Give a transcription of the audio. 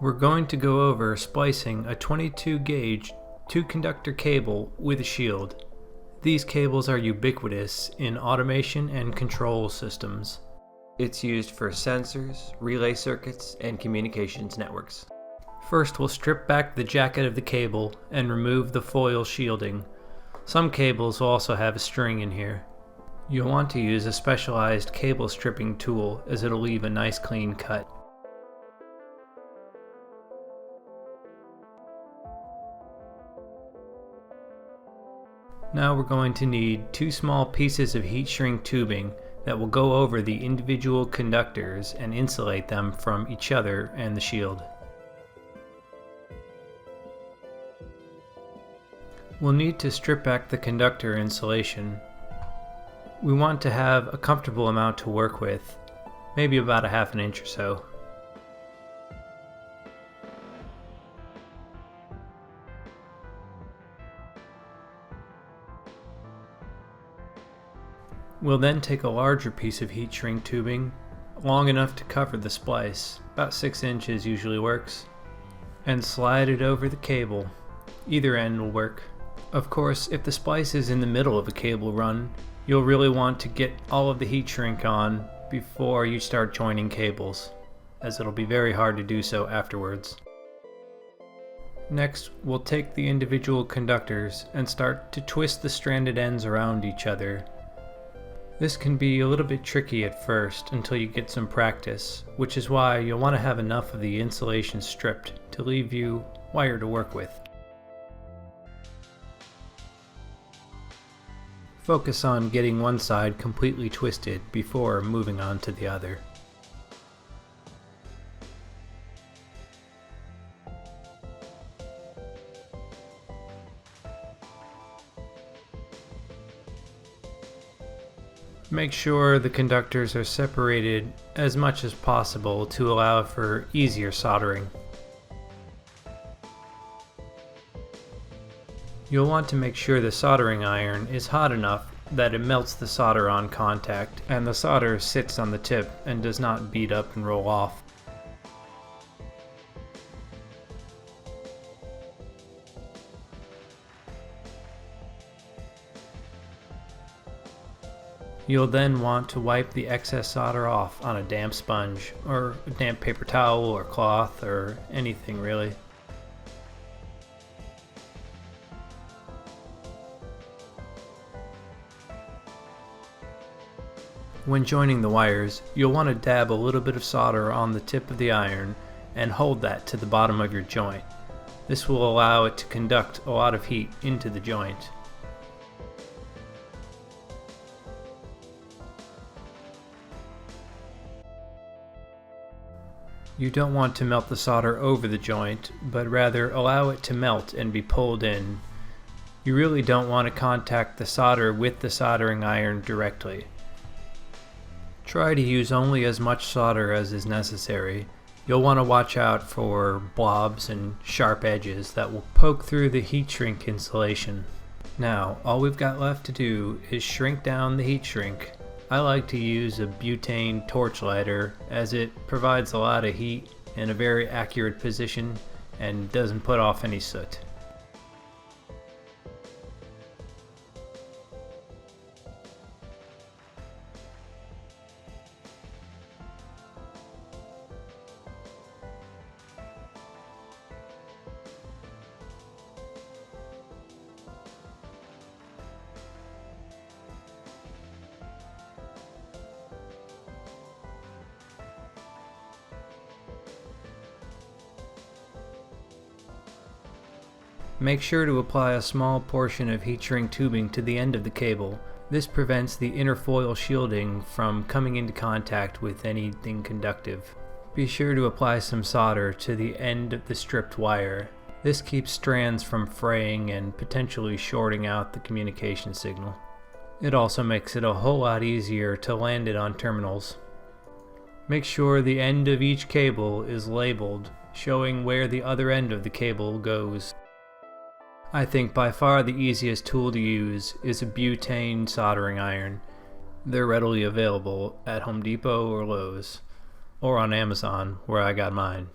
We're going to go over splicing a 22 gauge 2-conductor cable with a shield. These cables are ubiquitous in automation and control systems. It's used for sensors, relay circuits, and communications networks. First, we'll strip back the jacket of the cable and remove the foil shielding. Some cables will also have a string in here. You'll want to use a specialized cable stripping tool as it'll leave a nice clean cut. Now we're going to need 2 small pieces of heat shrink tubing that will go over the individual conductors and insulate them from each other and the shield. We'll need to strip back the conductor insulation. We want to have a comfortable amount to work with, maybe about 1/2 inch or so. We'll then take a larger piece of heat shrink tubing, long enough to cover the splice, about 6 inches usually works, and slide it over the cable. Either end will work. Of course, if the splice is in the middle of a cable run, you'll really want to get all of the heat shrink on before you start joining cables, as it'll be very hard to do so afterwards. Next, we'll take the individual conductors and start to twist the stranded ends around each other. This can be a little bit tricky at first until you get some practice, which is why you'll want to have enough of the insulation stripped to leave you wire to work with. Focus on getting one side completely twisted before moving on to the other. Make sure the conductors are separated as much as possible to allow for easier soldering. You'll want to make sure the soldering iron is hot enough that it melts the solder on contact and the solder sits on the tip and does not bead up and roll off. You'll then want to wipe the excess solder off on a damp sponge, or a damp paper towel or cloth, or anything really. When joining the wires, you'll want to dab a little bit of solder on the tip of the iron and hold that to the bottom of your joint. This will allow it to conduct a lot of heat into the joint. You don't want to melt the solder over the joint, but rather allow it to melt and be pulled in. You really don't want to contact the solder with the soldering iron directly. Try to use only as much solder as is necessary. You'll want to watch out for blobs and sharp edges that will poke through the heat shrink insulation. Now, all we've got left to do is shrink down the heat shrink. I like to use a butane torch lighter as it provides a lot of heat in a very accurate position and doesn't put off any soot. Make sure to apply a small portion of heat shrink tubing to the end of the cable. This prevents the inner foil shielding from coming into contact with anything conductive. Be sure to apply some solder to the end of the stripped wire. This keeps strands from fraying and potentially shorting out the communication signal. It also makes it a whole lot easier to land it on terminals. Make sure the end of each cable is labeled, showing where the other end of the cable goes. I think by far the easiest tool to use is a butane soldering iron. They're readily available at Home Depot or Lowe's, or on Amazon, where I got mine.